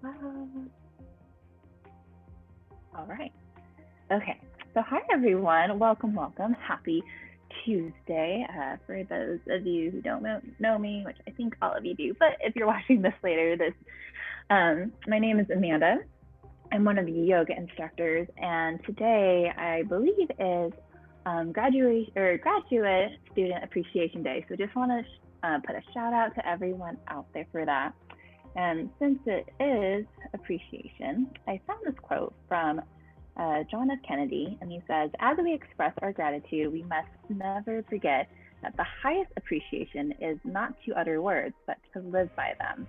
All right. Okay. So, hi everyone. Welcome, welcome. Happy Tuesday. For those of you who don't know me, which I think all of you do, but if you're watching this later, my name is Amanda. I'm one of the yoga instructors, and today I believe is graduate student appreciation day. So, just want to put a shout out to everyone out there for that. And since it is appreciation, I found this quote from John F. Kennedy, and he says, "As we express our gratitude, we must never forget that the highest appreciation is not to utter words, but to live by them."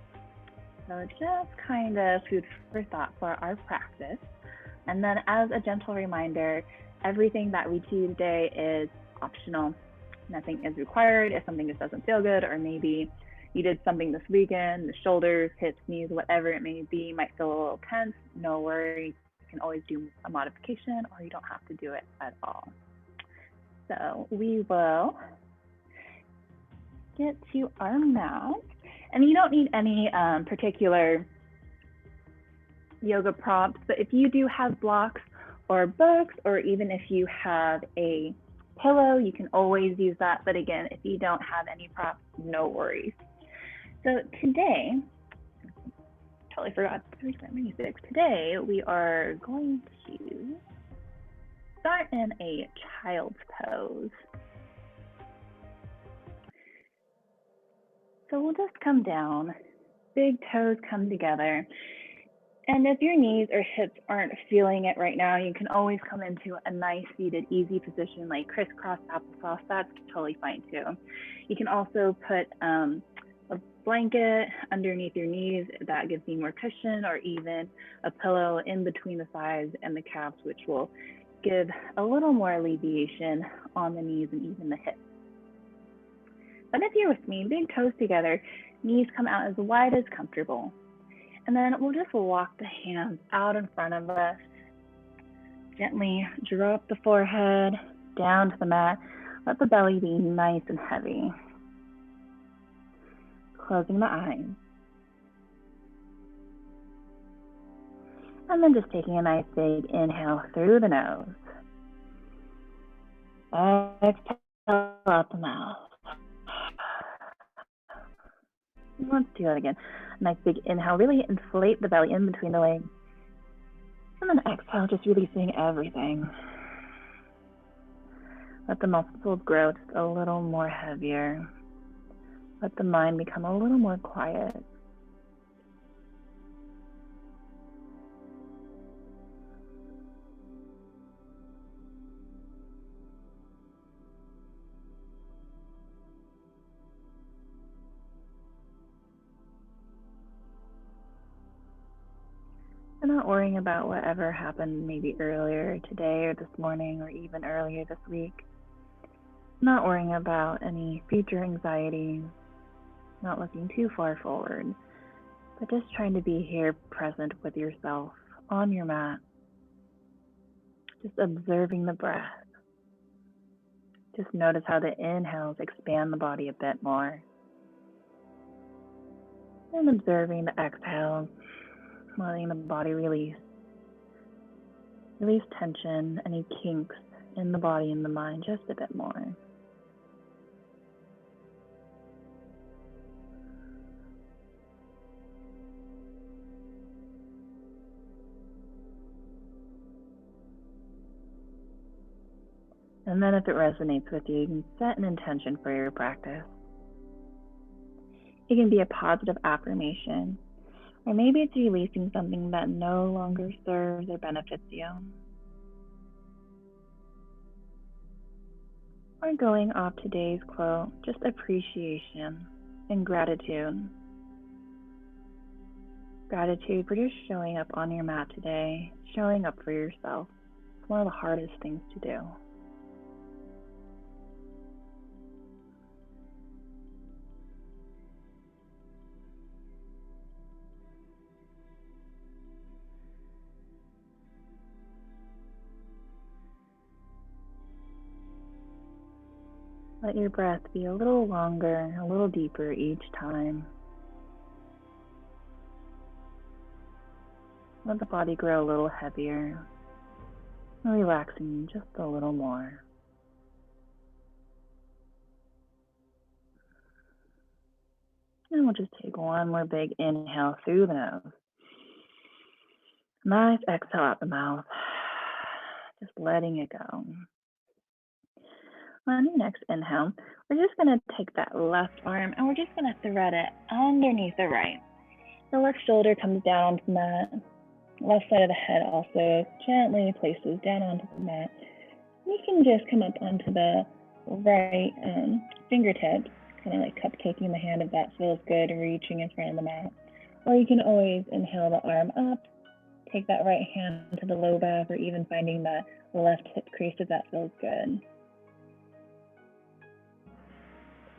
So just kind of food for thought for our practice. And then as a gentle reminder, everything that we do today is optional. Nothing is required. If something just doesn't feel good, or maybe you did something this weekend, the shoulders, hips, knees, whatever it may be, might feel a little tense, no worries. You can always do a modification, or you don't have to do it at all. So we will get to our mat. And you don't need any particular yoga prompts, but if you do have blocks or books, or even if you have a pillow, you can always use that. But again, if you don't have any props, no worries. So today, totally forgot to reset music. Today we are going to start in a child's pose. So we'll just come down, big toes come together. And if your knees or hips aren't feeling it right now, you can always come into a nice seated, easy position like crisscross applesauce. That's totally fine too. You can also put a blanket underneath your knees. That gives you more cushion, or even a pillow in between the thighs and the calves, which will give a little more alleviation on the knees and even the hips. But if you're with me, big toes together, knees come out as wide as comfortable. And then we'll just walk the hands out in front of us. Gently drop the forehead down to the mat. Let the belly be nice and heavy. Closing the eyes. And then just taking a nice big inhale through the nose. Exhale out the mouth. Let's do that again. Nice big inhale. Really inflate the belly in between the legs. And then exhale, just releasing everything. Let the muscles grow just a little more heavier. Let the mind become a little more quiet. And not worrying about whatever happened maybe earlier today or this morning or even earlier this week. Not worrying about any future anxieties. Not looking too far forward, but just trying to be here present with yourself on your mat. Just observing the breath. Just notice how the inhales expand the body a bit more. And observing the exhales, letting the body release. Release tension, any kinks in the body and the mind just a bit more. And then if it resonates with you, you can set an intention for your practice. It can be a positive affirmation, or maybe it's releasing something that no longer serves or benefits you. Or going off today's quote, just appreciation and gratitude. Gratitude for just showing up on your mat today, showing up for yourself. It's one of the hardest things to do. Let your breath be a little longer, a little deeper each time. Let the body grow a little heavier, relaxing just a little more. And we'll just take one more big inhale through the nose. Nice exhale out the mouth. Just letting it go. On your next inhale, we're just going to take that left arm and we're just going to thread it underneath the right. The left shoulder comes down onto the mat. Left side of the head also gently places down onto the mat. You can just come up onto the right fingertips, kind of like cupcaking the hand if that feels good, reaching in front of the mat. Or you can always inhale the arm up, take that right hand to the low back, or even finding that left hip crease if that feels good.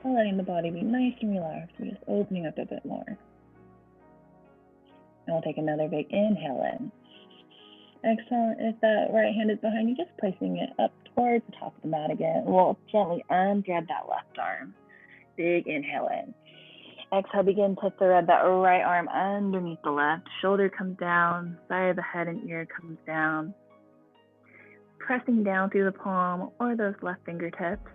Letting the body be nice and relaxed, we're just opening up a bit more. And we'll take another big inhale in. Exhale, if that right hand is behind you, just placing it up towards the top of the mat again. We'll gently unthread that left arm. Big inhale in. Exhale, begin to thread that right arm underneath the left. Shoulder comes down, side of the head and ear comes down. Pressing down through the palm or those left fingertips.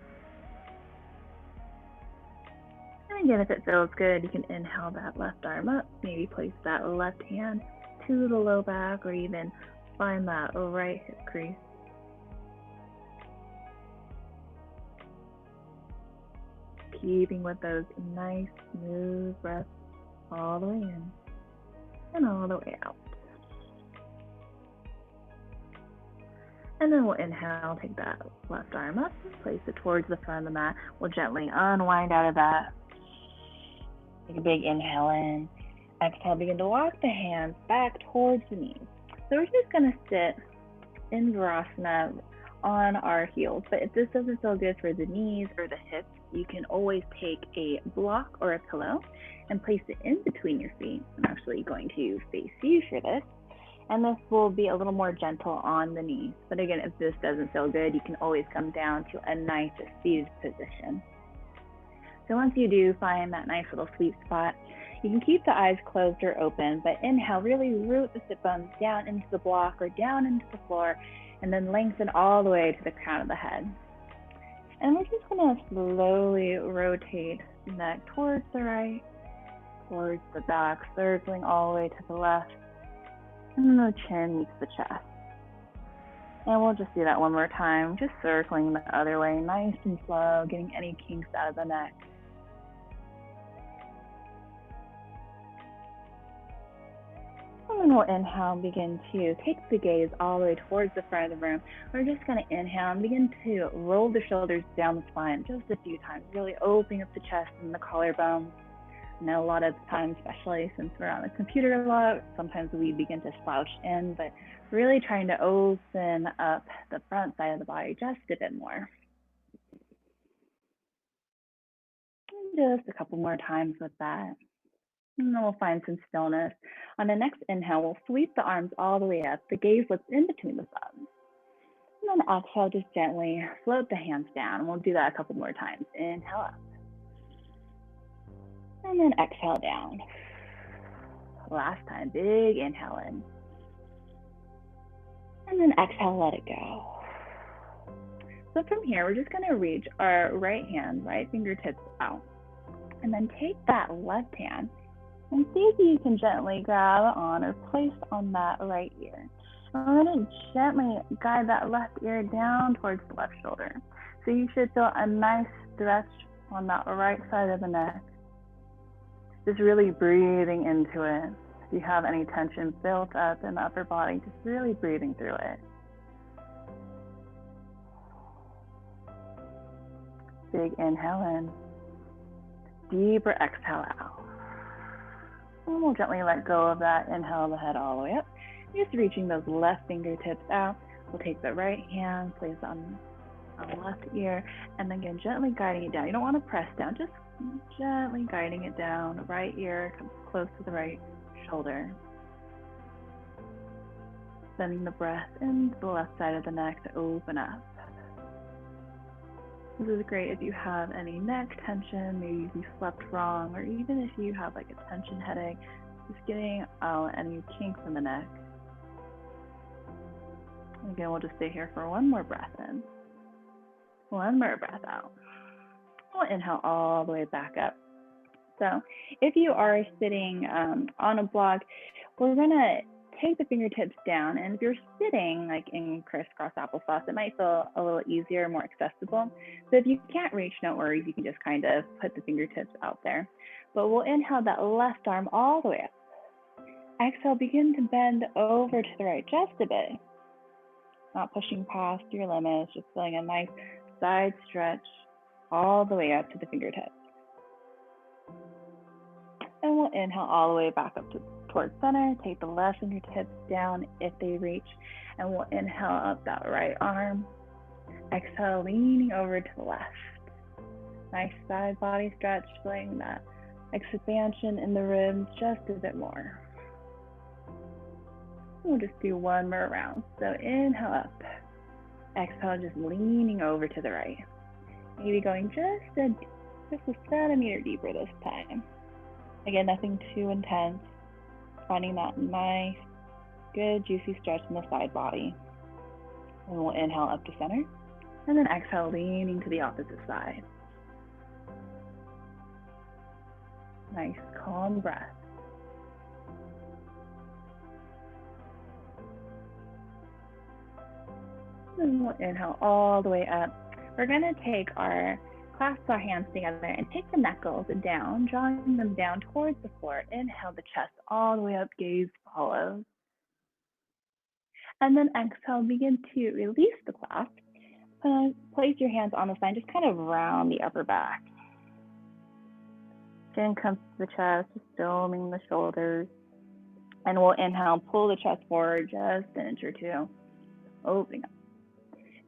And again, if it feels good, you can inhale that left arm up. Maybe place that left hand to the low back or even find that right hip crease. Keeping with those nice, smooth breaths all the way in and all the way out. And then we'll inhale, take that left arm up, place it towards the front of the mat. We'll gently unwind out of that. Take a big inhale in. Exhale, begin to walk the hands back towards the knees. So we're just going to sit in Virasana on our heels. But if this doesn't feel good for the knees or the hips, you can always take a block or a pillow and place it in between your feet. I'm actually going to face you for this. And this will be a little more gentle on the knees. But again, if this doesn't feel good, you can always come down to a nice seated position. So once you do find that nice little sweet spot, you can keep the eyes closed or open, but inhale, really root the sit bones down into the block or down into the floor, and then lengthen all the way to the crown of the head. And we're just going to slowly rotate the neck towards the right, towards the back, circling all the way to the left, and the chin meets the chest. And we'll just do that one more time, just circling the other way, nice and slow, getting any kinks out of the neck. And then we'll inhale and begin to take the gaze all the way towards the front of the room. We're just going to inhale and begin to roll the shoulders down the spine just a few times, really opening up the chest and the collarbones. I know a lot of times, especially since we're on the computer a lot, sometimes we begin to slouch in, but really trying to open up the front side of the body just a bit more. And just a couple more times with that. And then we'll find some stillness. On the next inhale, we'll sweep the arms all the way up. The gaze looks in between the thumbs. And then exhale, just gently float the hands down. We'll do that a couple more times. Inhale up. And then exhale down. Last time, big inhale in. And then exhale, let it go. So from here, we're just gonna reach our right hand, right fingertips out. And then take that left hand and see if you can gently grab on or place on that right ear. And we're going to gently guide that left ear down towards the left shoulder. So you should feel a nice stretch on that right side of the neck. Just really breathing into it. If you have any tension built up in the upper body, just really breathing through it. Big inhale in. Deeper exhale out. And we'll gently let go of that. Inhale the head all the way up. Just reaching those left fingertips out. We'll take the right hand, place it on the left ear, and then again, gently guiding it down. You don't want to press down, just gently guiding it down. The right ear comes close to the right shoulder. Sending the breath into the left side of the neck to open up. This is great if you have any neck tension, maybe you slept wrong, or even if you have like a tension headache, just getting out any kinks in the neck. Again, we'll just stay here for one more breath in. One more breath out. We'll inhale all the way back up. So if you are sitting on a block, we're gonna take the fingertips down, and if you're sitting like in crisscross applesauce, it might feel a little easier, more accessible. So if you can't reach, no worries, you can just kind of put the fingertips out there. But we'll inhale that left arm all the way up. Exhale, begin to bend over to the right just a bit. Not pushing past your limits, just feeling a nice side stretch all the way up to the fingertips. And we'll inhale all the way back up towards center. Take the left fingertips down if they reach, and we'll inhale up that right arm. Exhale, leaning over to the left. Nice side body stretch, feeling that expansion in the ribs just a bit more. We'll just do one more round. So inhale up. Exhale, just leaning over to the right. Maybe going just a centimeter deeper this time. Again, nothing too intense. Finding that nice, good, juicy stretch in the side body. And we'll inhale up to center. And then exhale, leaning to the opposite side. Nice, calm breath. And we'll inhale all the way up. We're going to clasp our hands together and take the knuckles down, drawing them down towards the floor. Inhale the chest all the way up, gaze follows. And then exhale, begin to release the clasp. Place your hands on the spine, just kind of round the upper back. Chin comes to the chest, just doming the shoulders. And we'll inhale, pull the chest forward just an inch or two, opening up.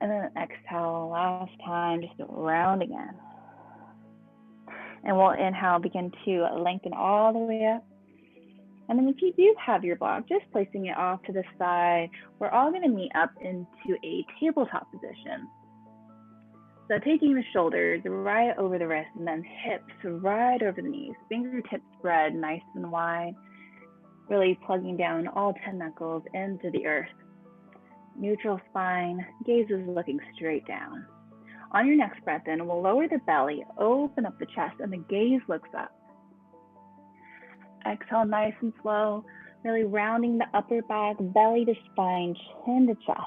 And then exhale, last time, just round again. And we'll inhale, begin to lengthen all the way up. And then if you do have your block, just placing it off to the side, we're all gonna meet up into a tabletop position. So taking the shoulders right over the wrists and then hips right over the knees, fingertips spread nice and wide, really plugging down all 10 knuckles into the earth. Neutral spine, gaze is looking straight down. On your next breath in, we'll lower the belly, open up the chest, and the gaze looks up. Exhale nice and slow, really rounding the upper back, belly to spine, chin to chest.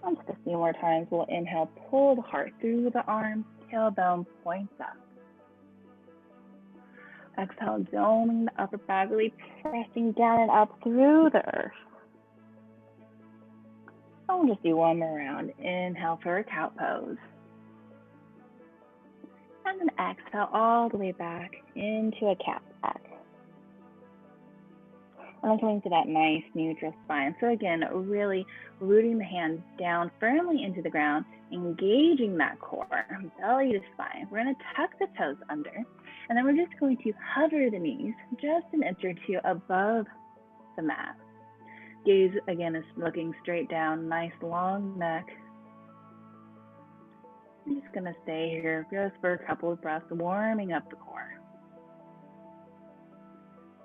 And just a few more times, we'll inhale, pull the heart through the arms, tailbone points up. Exhale, doming the upper back, really pressing down and up through the earth. And we'll just do one more round. Inhale for a cow pose. And then exhale all the way back into a cat back. And then coming to that nice neutral spine. So again, really rooting the hands down firmly into the ground, engaging that core, belly to spine. We're going to tuck the toes under, and then we're just going to hover the knees just an inch or two above the mat. Gaze again is looking straight down, nice long neck. I'm just going to stay here just for a couple of breaths, warming up the core.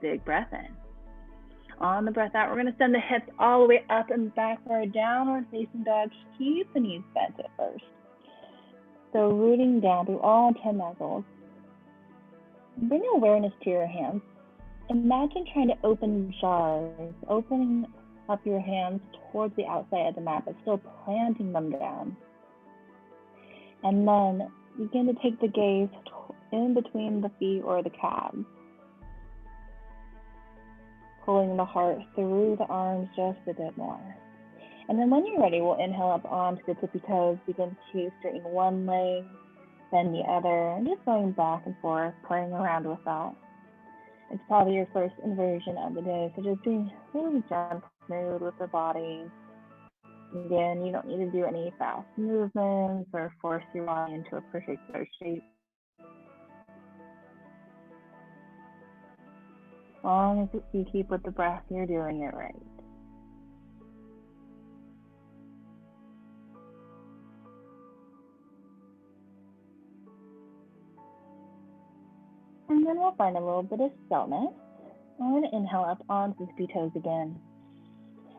Big breath in. On the breath out, we're going to send the hips all the way up and back for a downward facing dog. Keep the knees bent at first. So rooting down through all 10 knuckles. Bring awareness to your hands. Imagine trying to open jars, opening up your hands towards the outside of the mat, but still planting them down. And then begin to take the gaze in between the feet or the calves. Pulling the heart through the arms just a bit more. And then when you're ready, we'll inhale up onto the tippy toes, begin to straighten one leg, then the other, and just going back and forth, playing around with that. It's probably your first inversion of the day, so just being really gentle, smooth with the body. Again, you don't need to do any fast movements or force your body into a particular shape. As long as you keep with the breath, you're doing it right. And then we'll find a little bit of stillness. I'm going to inhale up onto the tippy toes again.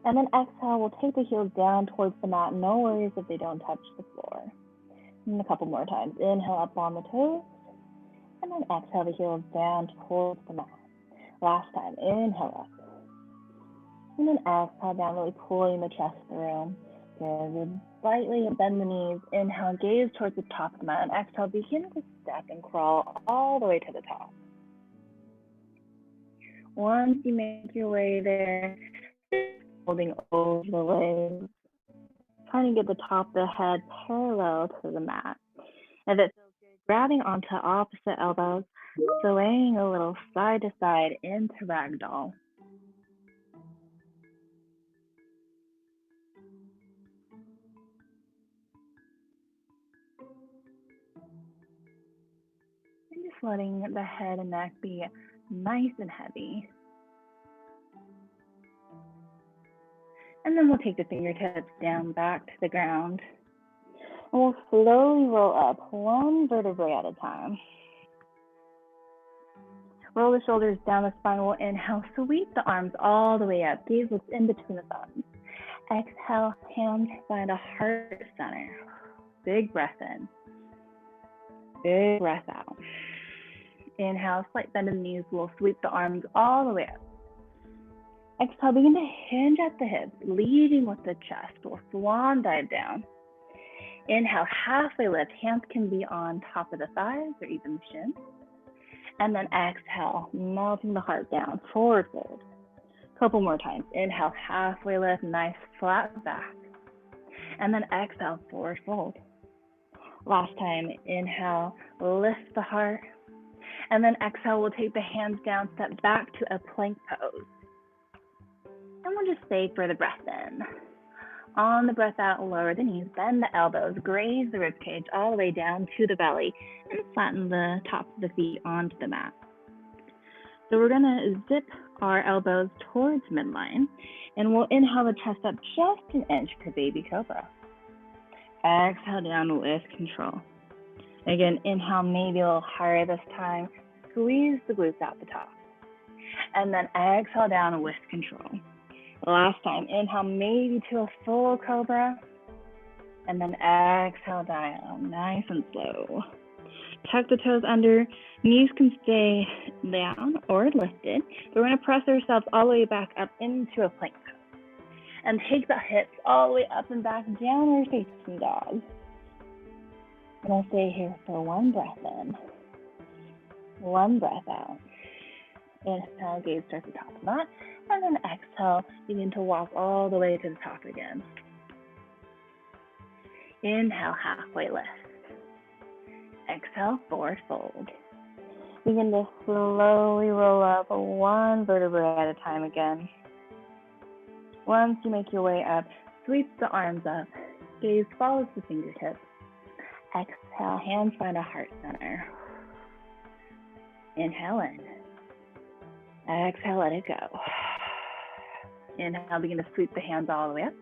And then exhale, we'll take the heels down towards the mat. No worries if they don't touch the floor. And a couple more times. Inhale up on the toes. And then exhale the heels down towards the mat. Last time, inhale up. And then exhale down, really pulling the chest through. Good. Slightly bend the knees. Inhale, gaze towards the top of the mat. And exhale, begin to step and crawl all the way to the top. Once you make your way there, holding over the legs, trying to get the top of the head parallel to the mat. And if it feels good, grabbing onto opposite elbows, swaying a little side to side into ragdoll. And just letting the head and neck be nice and heavy. And then we'll take the fingertips down back to the ground. And we'll slowly roll up one vertebrae at a time. Roll the shoulders down the spine. We'll inhale, sweep the arms all the way up. Gaze looks in between the thumbs. Exhale, hands find a heart center. Big breath in. Big breath out. Inhale, slight bend in the knees. We'll sweep the arms all the way up. Exhale, begin to hinge at the hips, leading with the chest. We'll swan dive down. Inhale, halfway lift. Hands can be on top of the thighs or even the shins. And then exhale, melting the heart down, forward fold. Couple more times. Inhale, halfway lift, nice flat back. And then exhale, forward fold. Last time, inhale, lift the heart. And then exhale, we'll take the hands down, step back to a plank pose. And we'll just stay for the breath in. On the breath out, lower the knees, bend the elbows, graze the ribcage all the way down to the belly, and flatten the tops of the feet onto the mat. So we're gonna zip our elbows towards midline, and we'll inhale the chest up just an inch to baby cobra. Exhale down with control. Again, inhale maybe a little higher this time. Squeeze the glutes out the top. And then exhale down with control. Last time, inhale maybe to a full cobra. And then exhale down, nice and slow. Tuck the toes under. Knees can stay down or lifted. We're going to press ourselves all the way back up into a plank pose. And take the hips all the way up and back, downward facing dog. And I'll stay here for one breath in. One breath out. Inhale, gaze towards the top of the mat. And then exhale, begin to walk all the way to the top again. Inhale, halfway lift. Exhale, forward fold. Begin to slowly roll up one vertebrae at a time again. Once you make your way up, sweep the arms up. Gaze follows the fingertips. Exhale, hands find a heart center. Inhale in. Exhale, let it go. Inhale, begin to sweep the hands all the way up.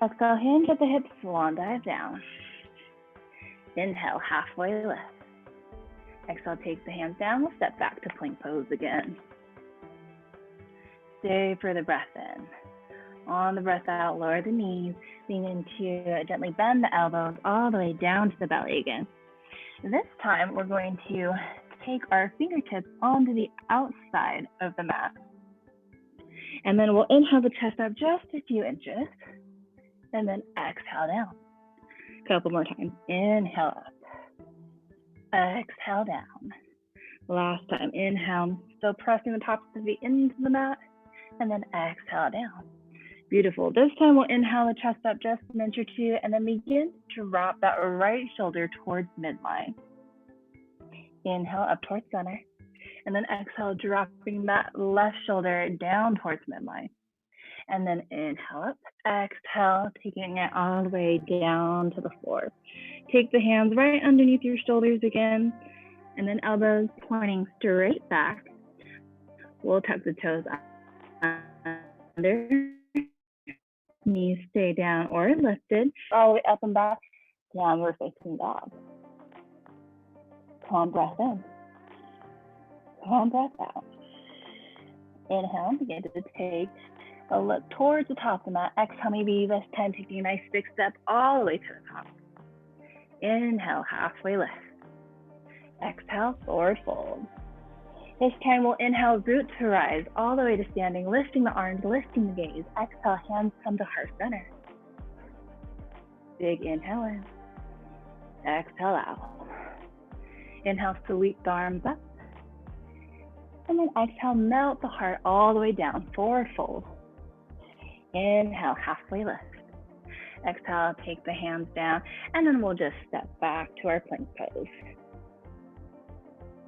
Exhale, hinge at the hips, swan dive down. Inhale, halfway lift. Exhale, take the hands down. We'll step back to plank pose again. Stay for the breath in. On the breath out, lower the knees. Begin to gently bend the elbows all the way down to the belly again. This time, we're going to take our fingertips onto the outside of the mat. And then we'll inhale the chest up just a few inches. And then exhale down. Couple more times. Inhale up. Exhale down. Last time. Inhale. Still pressing the tops of the feet into the mat. And then exhale down. Beautiful. This time we'll inhale the chest up just an inch or two. And then begin to drop that right shoulder towards midline. Inhale up towards center. And then exhale, dropping that left shoulder down towards midline. And then inhale up, exhale, taking it all the way down to the floor. Take the hands right underneath your shoulders again, and then elbows pointing straight back. We'll tuck the toes under, knees stay down or lifted, all the way up and back, downward facing dog. Calm breath in. Calm breath out. Inhale, begin to take So look towards the top of the mat. Exhale, maybe this time taking a nice big step all the way to the top. Inhale, halfway lift. Exhale, forward fold. This time we'll inhale, root to rise, all the way to standing, lifting the arms, lifting the gaze. Exhale, hands come to heart center. Big inhale in. Exhale out. Inhale, sweep the arms up. And then exhale, melt the heart all the way down, forward fold. Inhale, halfway lift. Exhale, take the hands down, and then we'll just step back to our plank pose.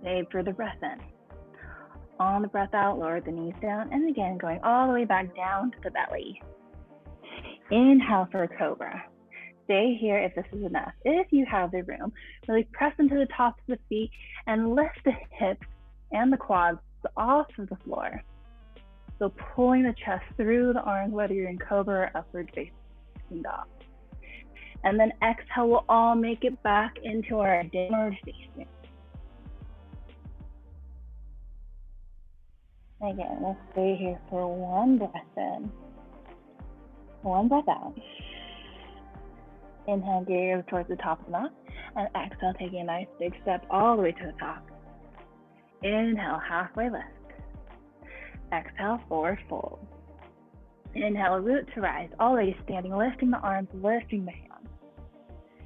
Save for the breath in. On the breath out, lower the knees down, and again, going all the way back down to the belly. Inhale for cobra. Stay here if this is enough. If you have the room, really press into the tops of the feet and lift the hips and the quads off of the floor. So pulling the chest through the arms, whether you're in cobra or upward facing dog. And then exhale, we'll all make it back into our downward facing. Again, let's stay here for one breath in, one breath out. Inhale, gaze towards the top of the mat, and exhale, taking a nice big step all the way to the top. Inhale, halfway lift. Exhale, forward fold. Inhale, root to rise, all the way to standing, lifting the arms, lifting the hands.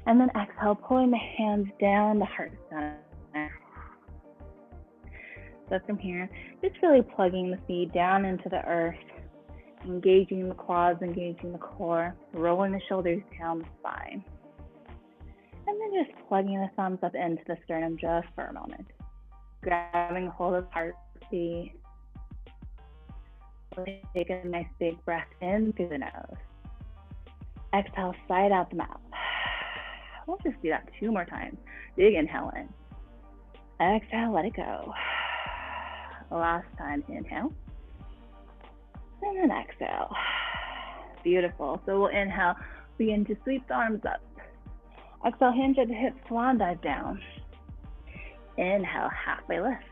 And then exhale, pulling the hands down the heart center. So from here, just really plugging the feet down into the earth, engaging the quads, engaging the core, rolling the shoulders down the spine. And then just plugging the thumbs up into the sternum just for a moment. Grabbing a hold of the heartbeat. Take a nice big breath in through the nose. Exhale, side out the mouth. We'll just do that 2 more times. Big inhale in. Exhale, let it go. Last time, inhale. And then exhale. Beautiful. So we'll inhale, begin to sweep the arms up. Exhale, hinge at the hips, swan dive down. Inhale, halfway lift.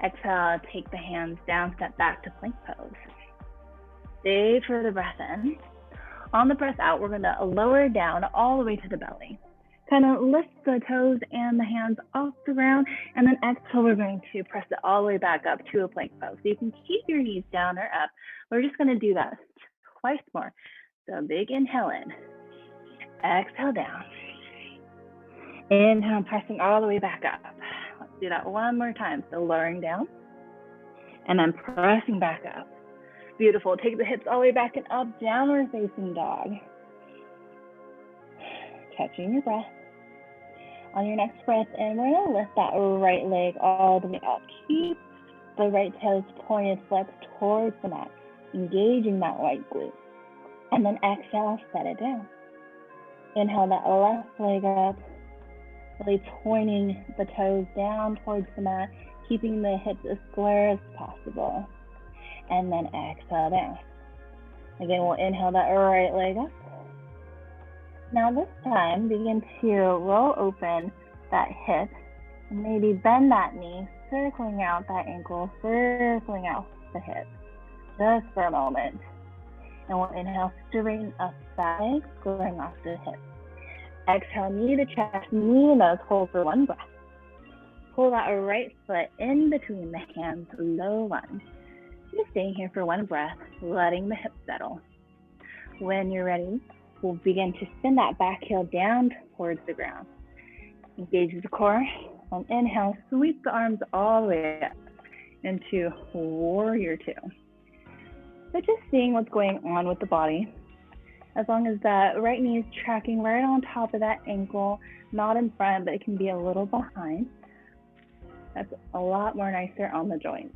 Exhale, take the hands down, step back to plank pose. Stay for the breath in. On the breath out, we're gonna lower down all the way to the belly. Kind of lift the toes and the hands off the ground, and then exhale, we're going to press it all the way back up to a plank pose. So you can keep your knees down or up. We're just gonna do that twice more. So big inhale in, exhale down. Inhale, pressing all the way back up. Let's do that one more time. So lowering down, and then pressing back up. Beautiful, take the hips all the way back and up, downward facing dog. Catching your breath. On your next breath in, we're gonna lift that right leg all the way up. Keep the right toes pointed, flex towards the mat, engaging that right glute. And then exhale, set it down. Inhale that left leg up, really pointing the toes down towards the mat, keeping the hips as square as possible. And then exhale down. Again, we'll inhale that right leg up. Now this time, begin to roll open that hip, and maybe bend that knee, circling out that ankle, circling out the hip, just for a moment. And we'll inhale, straighten up that leg, squaring off the hip. Exhale, knee to chest, knee nose, hold for one breath. Pull that right foot in between the hands, low lunge. Just staying here for one breath, letting the hips settle. When you're ready, we'll begin to spin that back heel down towards the ground. Engage the core. On inhale, sweep the arms all the way up into warrior 2. So just seeing what's going on with the body. As long as that right knee is tracking right on top of that ankle, not in front, but it can be a little behind. That's a lot more nicer on the joints.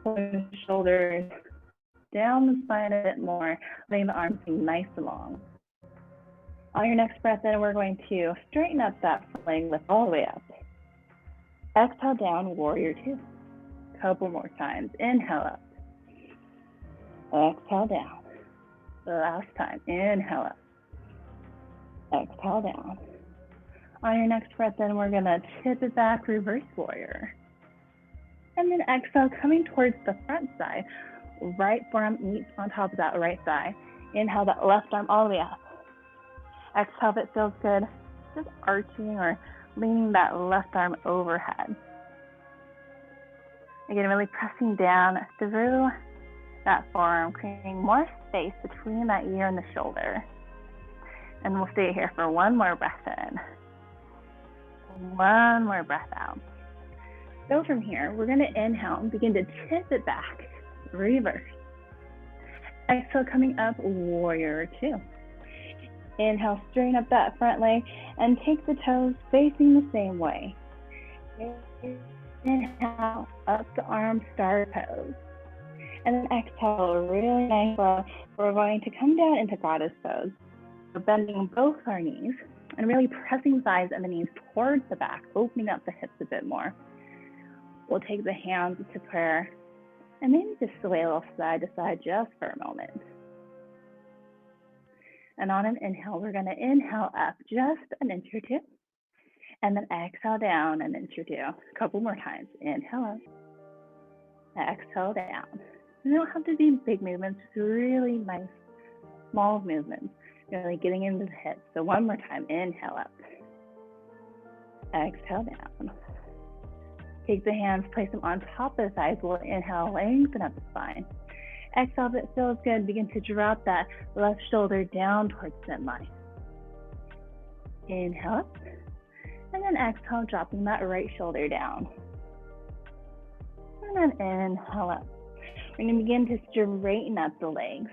Pulling the shoulders down the spine a bit more, letting the arms be nice and long. On your next breath in, we're going to straighten up that leg, lift all the way up. Exhale down, warrior 2. Couple more times. Inhale up. Exhale down. The last time. Inhale up. Exhale down. On your next breath in, we're going to tip it back, reverse warrior. And then exhale, coming towards the front side. Right forearm meets on top of that right thigh. Inhale that left arm all the way up. Exhale if it feels good, just arching or leaning that left arm overhead. Again, really pressing down through that forearm, creating more space between that ear and the shoulder. And we'll stay here for one more breath in. One more breath out. So from here, we're going to inhale and begin to tip it back, reverse. Exhale, coming up, warrior two. Inhale, straighten up that front leg and take the toes facing the same way. Inhale, up the arm, star pose. And then exhale, really nice flow. We're going to come down into goddess pose. We're bending both our knees and really pressing thighs and the knees towards the back, opening up the hips a bit more. We'll take the hands to prayer and maybe just sway a little side to side just for a moment. And on an inhale, we're going to inhale up just an inch or two, and then exhale down an inch or two. A couple more times. Inhale up, exhale down. They don't have to be big movements, just really nice, small movements, really getting into the hips. So one more time. Inhale up, exhale down. Take the hands, place them on top of the thighs. We'll inhale, lengthen up the spine. Exhale, if it feels good, begin to drop that left shoulder down towards the midline. Inhale up, and then exhale, dropping that right shoulder down. And then inhale up. We're going to begin to straighten up the legs.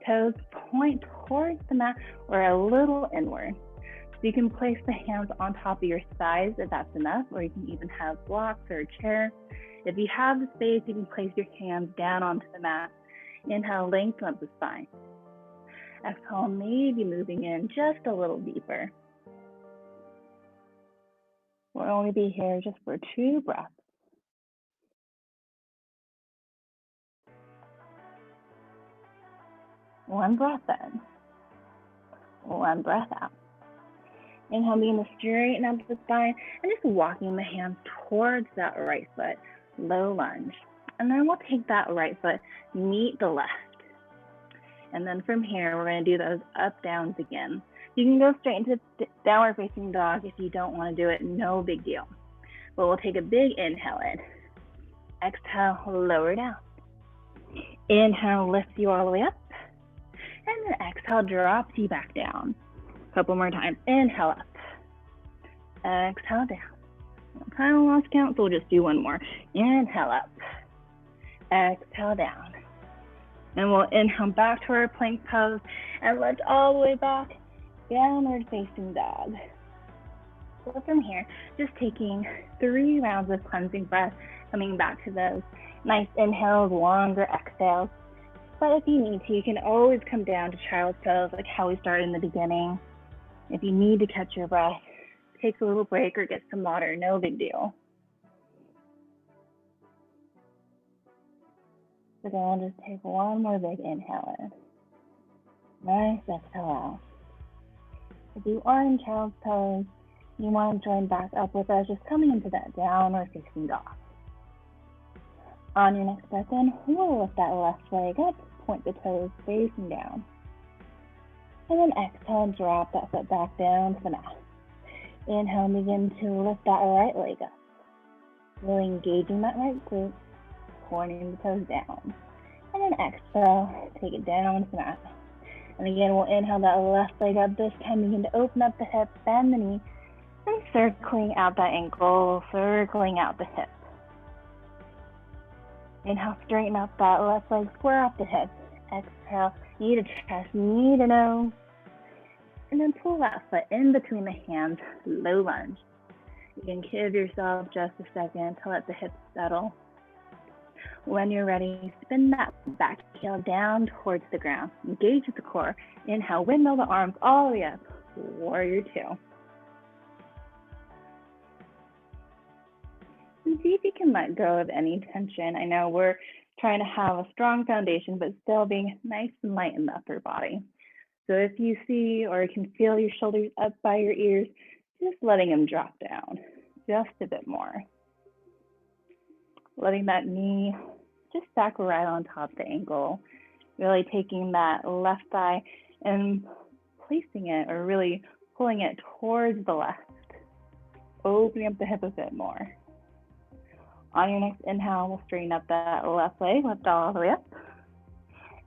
Toes point towards the mat or a little inward. So you can place the hands on top of your thighs if that's enough, or you can even have blocks or a chair. If you have the space, you can place your hands down onto the mat. Inhale, lengthen up the spine. Exhale, maybe moving in just a little deeper. We'll only be here just for 2 breaths. One breath in. One breath out. Inhale, begin to straighten up the spine and just walking the hands towards that right foot. Low lunge. And then we'll take that right foot, meet the left. And then from here, we're going to do those up downs again. You can go straight into downward facing dog if you don't want to do it, no big deal. But we'll take a big inhale in. Exhale, lower down. Inhale, lifts you all the way up. And then exhale, drops you back down. A couple more times. Inhale up. Exhale down. Kind of lost count, so we'll just do one more. Inhale up. Exhale down. And we'll inhale back to our plank pose and lift all the way back, downward facing dog. So from here, just taking 3 rounds of cleansing breath, coming back to those nice inhales, longer exhales. But if you need to, you can always come down to child's pose, like how we started in the beginning. If you need to catch your breath, take a little break or get some water, no big deal. So then I'll just take one more big inhale in. Nice exhale out. If you are in child's pose, you want to join back up with us, just coming into that downward facing dog. On your next breath in, we'll lift that left leg up, point the toes facing down. And then exhale and drop that foot back down to the mat. Inhale, begin to lift that right leg up. Really engaging that right glute, pointing the toes down. And then exhale, take it down to the mat. And again, we'll inhale that left leg up. This time, begin to open up the hip, bend the knee, and circling out that ankle, circling out the hip. Inhale, straighten up that left leg, square off the hip. Exhale, knee to chest, knee to nose. And then pull that foot in between the hands, low lunge. You can give yourself just a second to let the hips settle. When you're ready, spin that back heel down towards the ground. Engage at the core. Inhale, windmill the arms all the way up. Warrior two. And see if you can let go of any tension. I know we're trying to have a strong foundation, but still being nice and light in the upper body. So if you see or can feel your shoulders up by your ears, just letting them drop down just a bit more. letting that knee just stack right on top of the ankle, really taking that left thigh and placing it, or really pulling it towards the left, opening up the hip a bit more. On your next inhale, we'll straighten up that left leg, lift all the way up,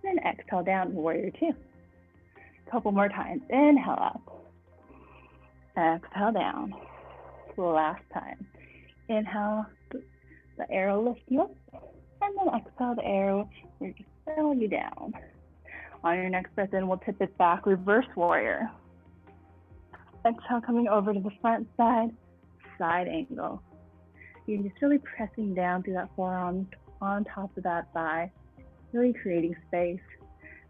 and then exhale down, warrior two. A couple more times, inhale up, exhale down, last time. Inhale, the arrow lifts you up, and then exhale, the arrow will just settle you down. On your next breath in, we'll tip it back, reverse warrior. Exhale, coming over to the front side, side angle. You're just really pressing down through that forearm on top of that thigh, really creating space,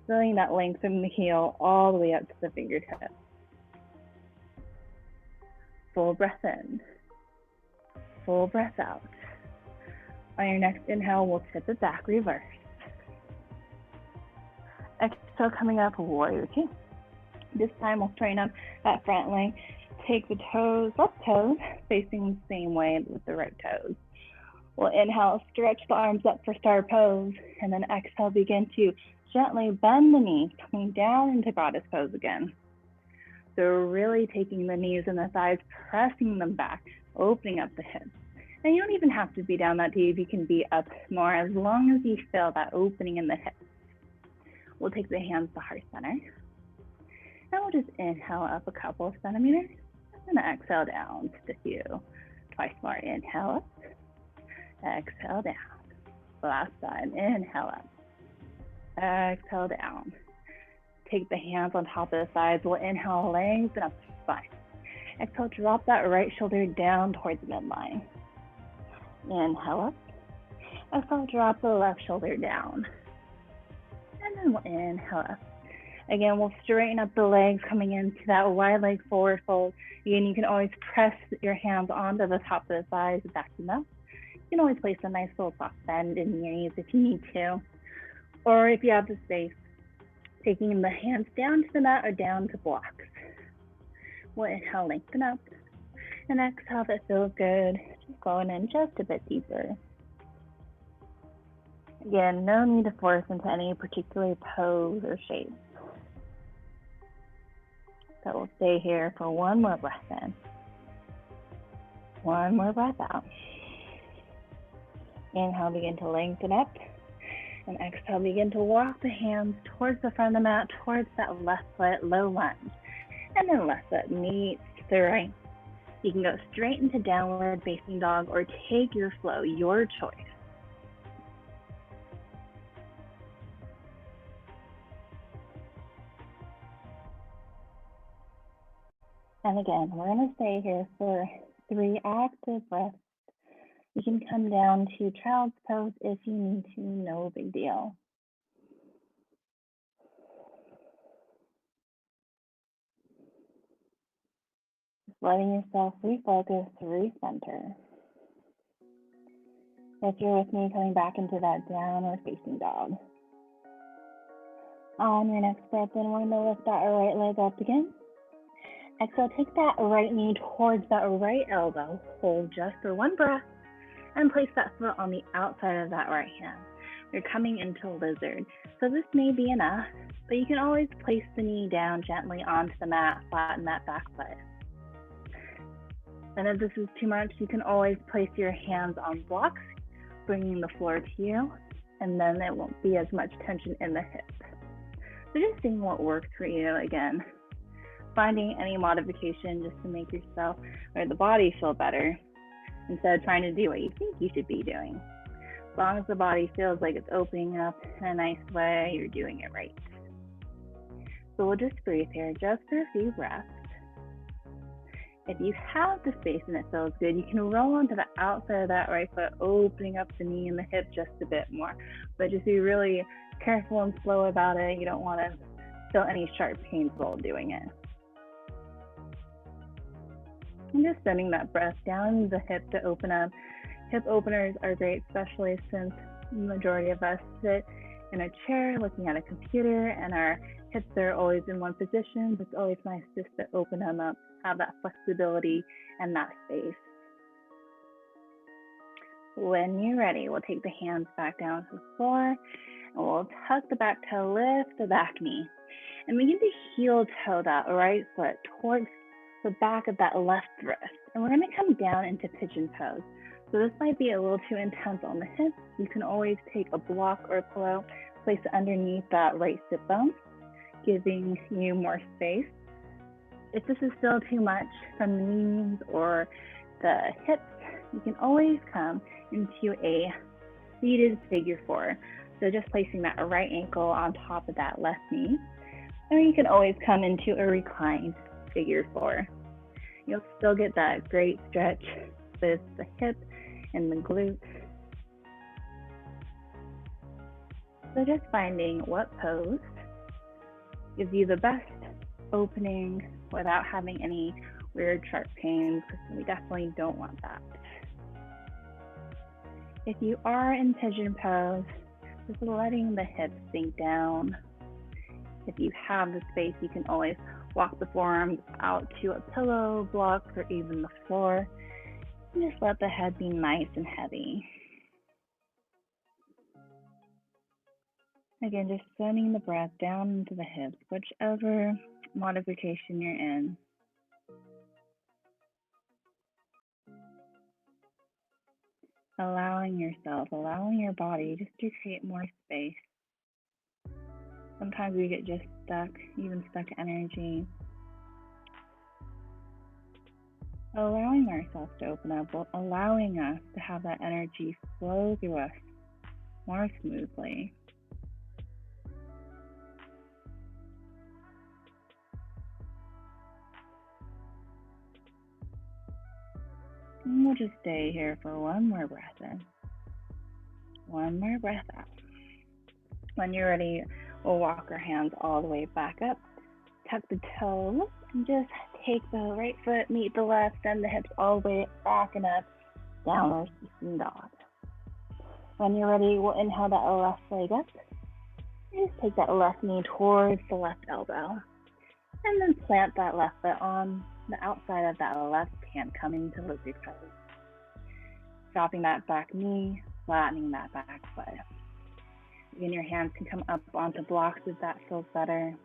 feeling that length from the heel all the way up to the fingertips. Full breath in, full breath out. On your next inhale, we'll tip it back, reverse. Exhale, coming up, warrior two. This time we'll straighten up that front leg. Take the toes, left toes, facing the same way with the right toes. We'll inhale, stretch the arms up for star pose, and then exhale, begin to gently bend the knees, coming down into goddess pose again. So really taking the knees and the thighs, pressing them back, opening up the hips. And you don't even have to be down that deep, you can be up more as long as you feel that opening in the hips. We'll take the hands to heart center. And we'll just inhale up a couple of centimeters, and exhale down just a few. Twice more, inhale up, exhale down. Last time, inhale up, exhale down. Take the hands on top of the thighs. We'll inhale, lengthen up the spine. Exhale, drop that right shoulder down towards the midline. Inhale up. Exhale, drop the left shoulder down. And then we'll inhale up. Again, we'll straighten up the legs, coming into that wide leg forward fold. Again, you can always press your hands onto the top of the thighs, back them up. You can always place a nice little soft bend in your knees if you need to. Or if you have the space, taking the hands down to the mat or down to blocks. We'll inhale, lengthen up. And exhale, that feels good. Just going in just a bit deeper. Again, no need to force into any particular pose or shape. So we'll stay here for one more breath in. One more breath out. Inhale, begin to lengthen up. And exhale, begin to walk the hands towards the front of the mat, towards that left foot, low lunge. And then left foot meets the right. You can go straight into downward facing dog or take your flow, your choice. And again, we're going to stay here for 3 active breaths. You can come down to child's pose if you need to, no big deal. Just letting yourself refocus, recenter. If you're with me, coming back into that downward facing dog. On your next breath in, we're going to lift that right leg up again. Exhale, take that right knee towards that right elbow. Hold just for one breath and place that foot on the outside of that right hand. You're coming into lizard. So this may be enough, but you can always place the knee down gently onto the mat, flatten that back foot. And if this is too much, you can always place your hands on blocks, bringing the floor to you, and then there won't be as much tension in the hip. So just seeing what works for you again. Finding any modification just to make yourself or the body feel better instead of trying to do what you think you should be doing. As long as the body feels like it's opening up in a nice way, you're doing it right. So we'll just breathe here just for a few breaths. If you have the space and it feels good, you can roll onto the outside of that right foot, opening up the knee and the hip just a bit more. But just be really careful and slow about it. You don't want to feel any sharp pains while doing it. And just sending that breath down the hip to open up. Hip openers are great, especially since the majority of us sit in a chair looking at a computer and our hips are always in one position. It's always nice just to open them up, have that flexibility and that space. When you're ready, we'll take the hands back down to the floor, and we'll tuck the back toe, lift the back knee, and begin to heel toe that right foot towards the back of that left wrist. And we're going to come down into pigeon pose. So this might be a little too intense on the hips. You can always take a block or a pillow, place it underneath that right sit bone, giving you more space. If this is still too much from the knees or the hips, you can always come into a seated figure four. So just placing that right ankle on top of that left knee. Or you can always come into a reclined figure four. You'll still get that great stretch with the hip and the glute. So just finding what pose gives you the best opening without having any weird sharp pains, because we definitely don't want that. If you are in pigeon pose, just letting the hips sink down. If you have the space, you can always walk the forearms out to a pillow, block, or even the floor. And just let the head be nice and heavy. Again, just sending the breath down into the hips, whichever modification you're in. Allowing yourself, allowing your body just to create more space. Sometimes we get just stuck, even stuck energy. Allowing ourselves to open up, allowing us to have that energy flow through us more smoothly. And we'll just stay here for one more breath in. One more breath out. When you're ready, we'll walk our hands all the way back up. Tuck the toes and just take the right foot, meet the left, send the hips all the way back and up, downward facing dog. When you're ready, we'll inhale that left leg up. And just take that left knee towards the left elbow. And then plant that left foot on the outside of that left hand, coming to lizard pose. Dropping that back knee, flattening that back foot. Again, your hands can come up onto blocks if that feels better.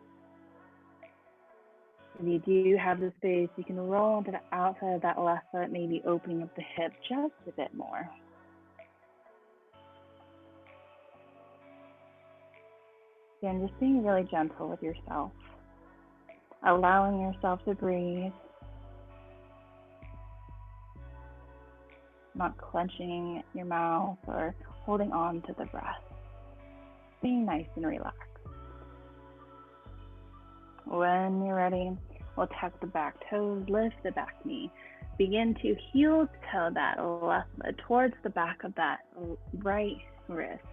If you do have the space, you can roll onto the outside of that left foot, maybe opening up the hip just a bit more. Again, just being really gentle with yourself. Allowing yourself to breathe. Not clenching your mouth or holding on to the breath. Being nice and relaxed. When you're ready, we'll tuck the back toes, lift the back knee. Begin to heel toe that left foot towards the back of that right wrist.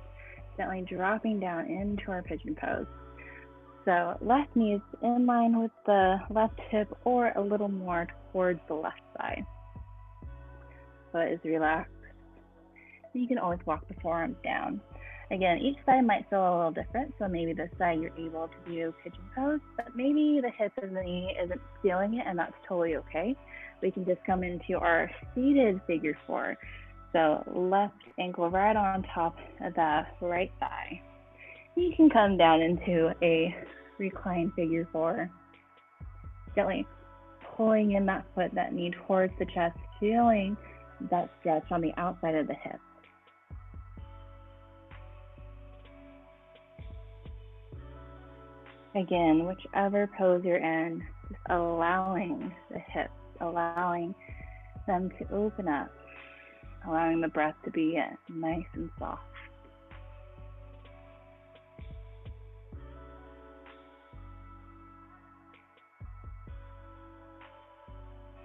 Gently dropping down into our pigeon pose. So left knee is in line with the left hip or a little more towards the left side. Foot is relaxed. You can always walk the forearms down. Again, each side might feel a little different, so maybe this side you're able to do pigeon pose, but maybe the hip and the knee isn't feeling it, and that's totally okay. We can just come into our seated figure four. So left ankle right on top of the right thigh. You can come down into a reclined figure four. Gently pulling in that foot, that knee towards the chest, feeling that stretch on the outside of the hip. Again, whichever pose you're in, just allowing the hips, allowing them to open up, allowing the breath to be nice and soft.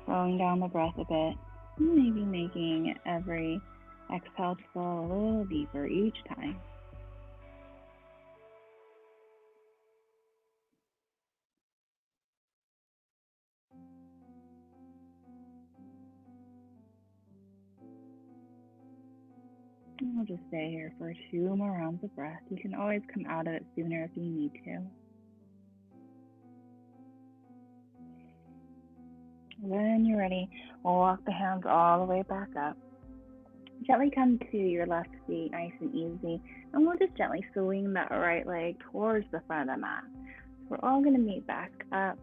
Slowing down the breath a bit, maybe making every exhale to go a little deeper each time. And we'll just stay here for 2 more rounds of breath. You can always come out of it sooner if you need to. When you're ready, we'll walk the hands all the way back up. Gently come to your left feet, nice and easy, and we'll just gently swing that right leg towards the front of the mat. So we're all going to meet back up,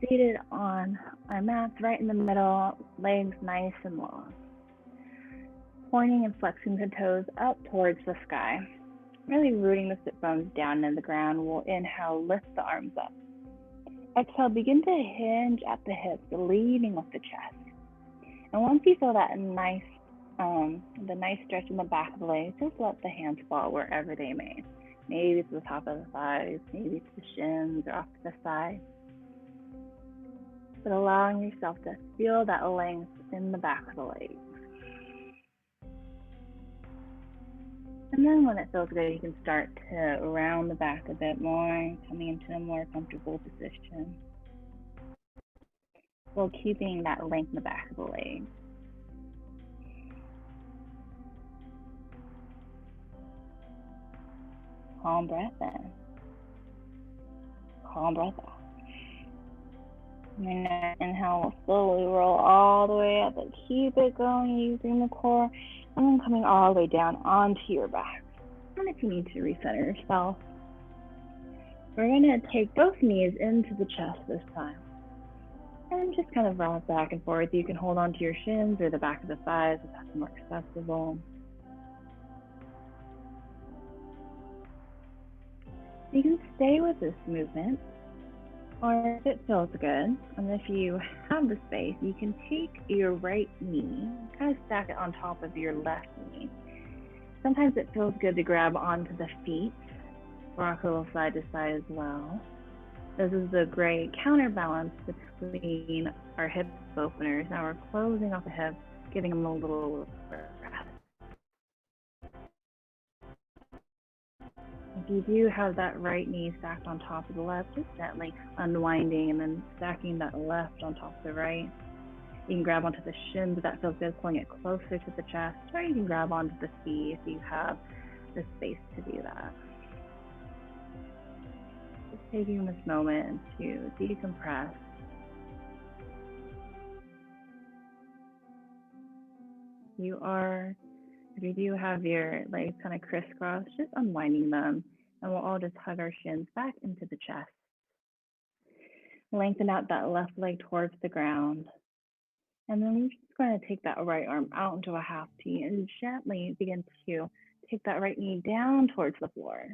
seated on our mats right in the middle, legs nice and long. Pointing and flexing the toes up towards the sky, really rooting the sit bones down into the ground. We'll inhale, lift the arms up. Exhale, begin to hinge at the hips, leading with the chest. And once you feel that nice the nice stretch in the back of the legs, just let the hands fall wherever they may. Maybe it's the top of the thighs, maybe it's the shins or off to the side. But allowing yourself to feel that length in the back of the legs. And then when it feels good, you can start to round the back a bit more, coming into a more comfortable position, while keeping that length in the back of the legs. Calm breath in. Calm breath out. Your next inhale will slowly roll all the way up, but keep it going using the core, and then coming all the way down onto your back. And if you need to recenter yourself, we're going to take both knees into the chest this time. And just kind of rock back and forth. You can hold on to your shins or the back of the thighs if that's more accessible. You can stay with this movement, or if it feels good, and if you have the space, you can take your right knee, kind of stack it on top of your left knee. Sometimes it feels good to grab onto the feet, rock a little side to side as well. This is the great counterbalance between our hip openers. Now we're closing off the hips, giving them a little rest. If you do have that right knee stacked on top of the left, just gently unwinding and then stacking that left on top of the right. You can grab onto the shins if that feels good, pulling it closer to the chest, or you can grab onto the feet if you have the space to do that. Just taking this moment to decompress. If you do have your legs kind of crisscrossed, just unwinding them, and we'll all just hug our shins back into the chest. Lengthen out that left leg towards the ground. And then we're just going to take that right arm out into a half T and gently begin to take that right knee down towards the floor,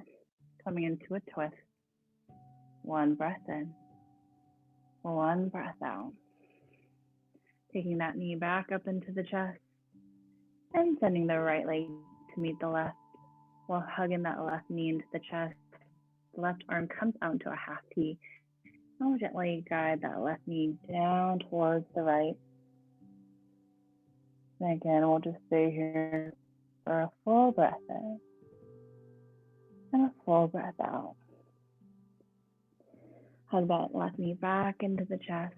coming into a twist. One breath in, one breath out. Taking that knee back up into the chest and sending the right leg to meet the left while hugging that left knee into the chest. The left arm comes out into a half T. And we'll gently guide that left knee down towards the right. And again, we'll just stay here for a full breath in and a full breath out. Hug that left knee back into the chest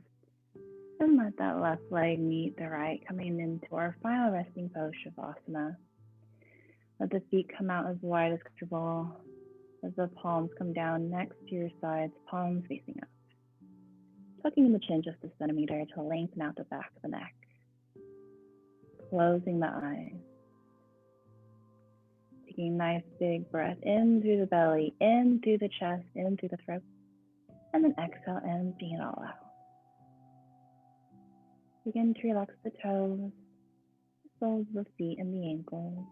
and let that left leg meet the right, coming into our final resting pose, Shavasana. Let the feet come out as wide as comfortable as the palms come down next to your sides, palms facing up. Tucking the chin just a centimeter to lengthen out the back of the neck. Closing the eyes. Taking a nice big breath in through the belly, in through the chest, in through the throat. And then exhale, emptying it all out. Begin to relax the toes, the soles of the feet and the ankles.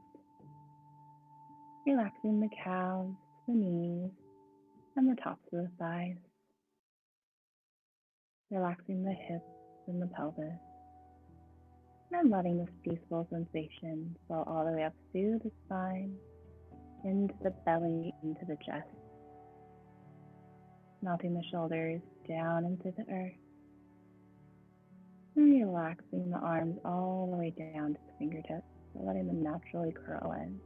Relaxing the calves, the knees, and the tops of the thighs. Relaxing the hips and the pelvis. And letting this peaceful sensation flow all the way up through the spine, into the belly, into the chest. Melting the shoulders down into the earth. And relaxing the arms all the way down to the fingertips, letting them naturally curl in.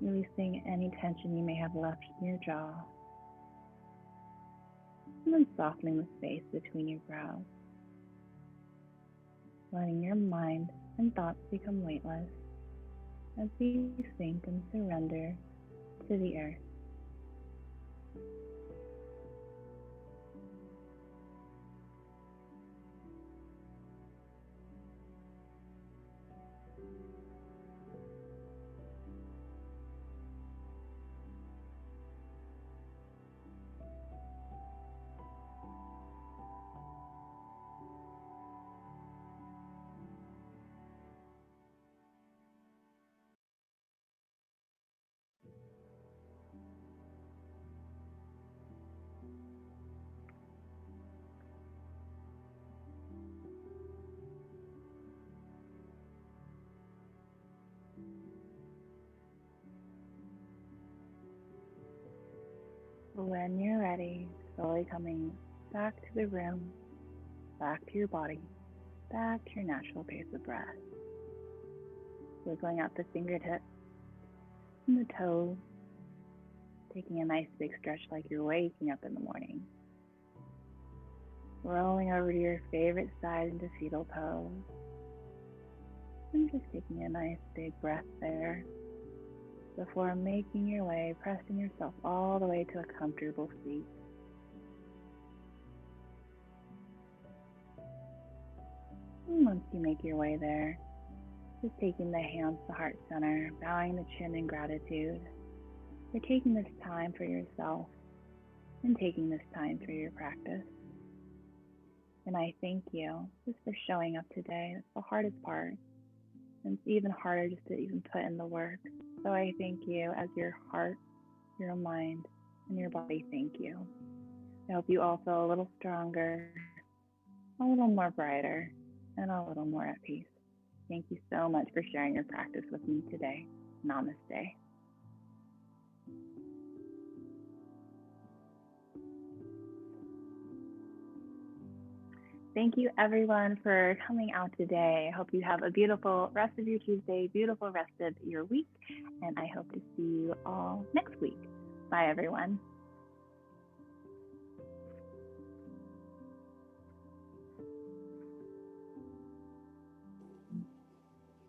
Releasing any tension you may have left in your jaw. And then softening the space between your brows. Letting your mind and thoughts become weightless as you sink and surrender to the earth. when you're ready, slowly coming back to the room, back to your body, back to your natural pace of breath. Wiggling out the fingertips and the toes, taking a nice big stretch like you're waking up in the morning. Rolling over to your favorite side into fetal pose. And just taking a nice big breath there before making your way, pressing yourself all the way to a comfortable seat. And once you make your way there, just taking the hands to heart center, bowing the chin in gratitude for taking this time for yourself and taking this time for your practice. And I thank you just for showing up today. It's the hardest part. And it's even harder just to even put in the work. So I thank you as your heart, your mind, and your body thank you. I hope you all feel a little stronger, a little more brighter, and a little more at peace. Thank you so much for sharing your practice with me today. Namaste. Thank you everyone for coming out today. I hope you have a beautiful rest of your Tuesday, beautiful rest of your week, and I hope to see you all next week. Bye everyone.